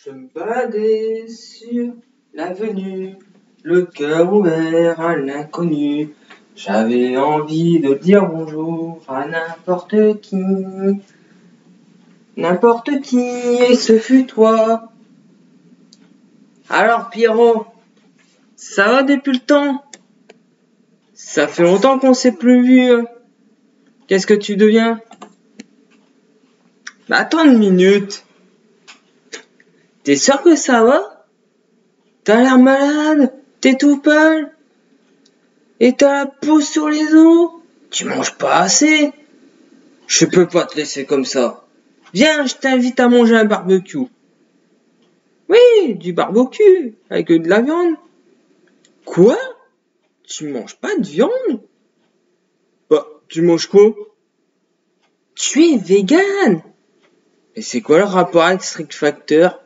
Je me baladais sur l'avenue, le cœur ouvert à l'inconnu. J'avais envie de dire bonjour à n'importe qui. N'importe qui, et ce fut toi. Alors Pierrot, ça va depuis le temps? Ça fait longtemps qu'on s'est plus vu. Qu'est-ce que tu deviens? Bah attends une minute. T'es sûr que ça va? T'as l'air malade, t'es tout pâle. Et t'as la peau sur les os. Tu manges pas assez. Je peux pas te laisser comme ça. Viens, je t'invite à manger un barbecue. Oui, du barbecue, avec de la viande. Quoi? Tu manges pas de viande? Bah, tu manges quoi? Tu es vegan. Mais c'est quoi le rapport avec Street Factor?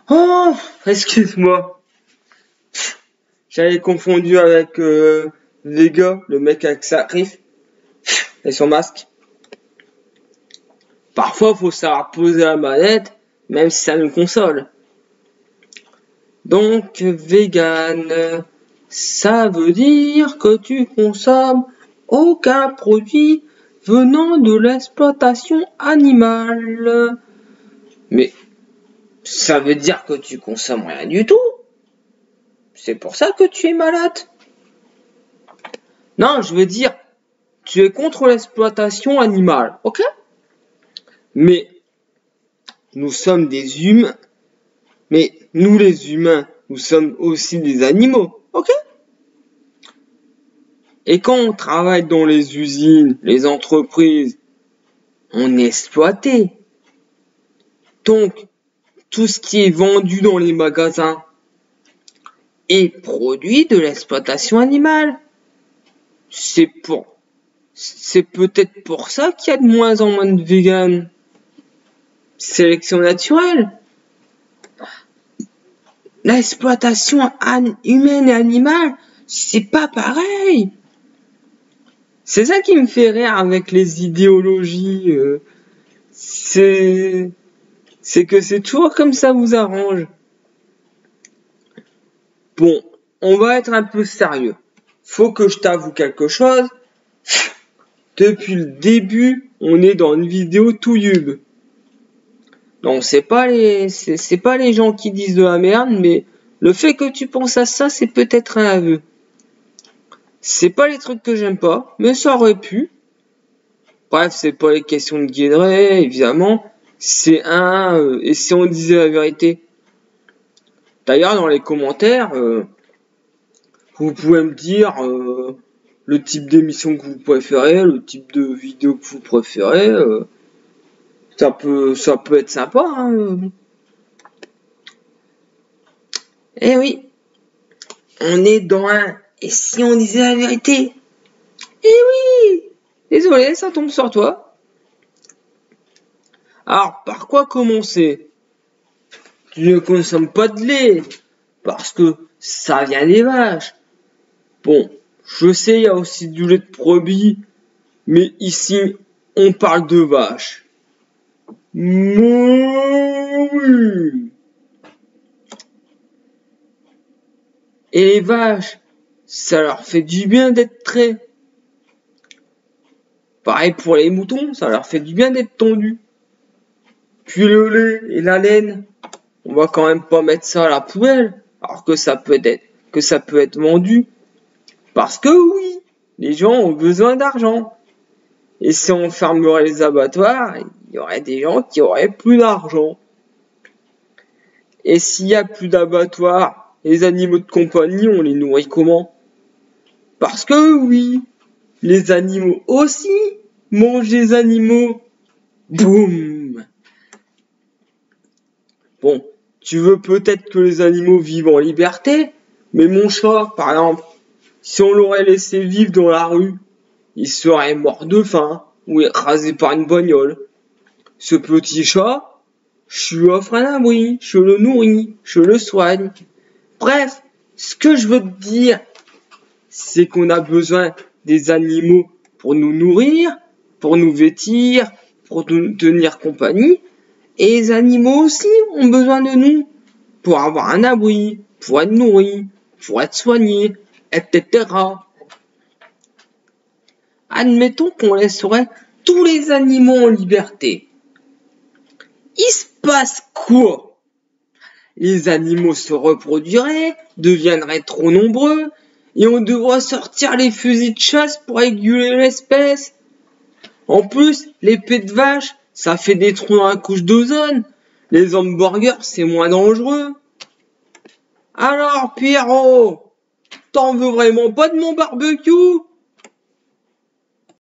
Oh, excuse-moi. J'avais confondu avec Vega, le mec avec sa griffe et son masque. Parfois, faut savoir poser la manette, même si ça nous console. Donc, vegan, ça veut dire que tu consommes aucun produit venant de l'exploitation animale. Mais ça veut dire que tu consommes rien du tout. C'est pour ça que tu es malade. Non, je veux dire, tu es contre l'exploitation animale, ok? Mais nous sommes des humains. Mais nous les humains, nous sommes aussi des animaux, ok? Et quand on travaille dans les usines, les entreprises, on est exploité. Donc, tout ce qui est vendu dans les magasins est produit de l'exploitation animale. C'est peut-être pour ça qu'il y a de moins en moins de véganes. Sélection naturelle. L'exploitation humaine et animale, c'est pas pareil. C'est ça qui me fait rire avec les idéologies. C'est que c'est toujours comme ça vous arrange. Bon, on va être un peu sérieux. Faut que je t'avoue quelque chose. Depuis le début, on est dans une vidéo YouTube. Donc c'est pas les gens qui disent de la merde, mais le fait que tu penses à ça, c'est peut-être un aveu. C'est pas les trucs que j'aime pas, mais ça aurait pu. Bref, c'est pas les questions de guédret, évidemment. C'est et si on disait la vérité. D'ailleurs, dans les commentaires, vous pouvez me dire le type d'émission que vous préférez, le type de vidéo que vous préférez. Ça peut être sympa, hein. Eh oui, on est dans un et si on disait la vérité? Eh oui, désolé, ça tombe sur toi. Alors, par quoi commencer? Tu ne consommes pas de lait, parce que ça vient des vaches. Bon, je sais, il y a aussi du lait de brebis, mais ici, on parle de vaches. Oui. Et les vaches, ça leur fait du bien d'être traits. Pareil pour les moutons, ça leur fait du bien d'être tondus. Puis le lait et la laine, on va quand même pas mettre ça à la poubelle, alors que ça peut être vendu. Parce que oui, les gens ont besoin d'argent. Et si on fermerait les abattoirs, il y aurait des gens qui auraient plus d'argent. Et s'il y a plus d'abattoirs, les animaux de compagnie, on les nourrit comment? Parce que oui, les animaux aussi mangent des animaux. Boum! Bon, tu veux peut-être que les animaux vivent en liberté, mais mon chat, par exemple, si on l'aurait laissé vivre dans la rue, il serait mort de faim ou écrasé par une bagnole. Ce petit chat, je lui offre un abri, je le nourris, je le soigne. Bref, ce que je veux te dire, c'est qu'on a besoin des animaux pour nous nourrir, pour nous vêtir, pour nous tenir compagnie, Et les animaux aussi ont besoin de nous pour avoir un abri, pour être nourris, pour être soignés, etc. Admettons qu'on laisserait tous les animaux en liberté. Il se passe quoi? Les animaux se reproduiraient, deviendraient trop nombreux, et on devra sortir les fusils de chasse pour réguler l'espèce. En plus, les pets de vache, ça fait des trous dans la couche d'ozone. Les hamburgers, c'est moins dangereux. Alors, Pierrot, t'en veux vraiment pas de mon barbecue?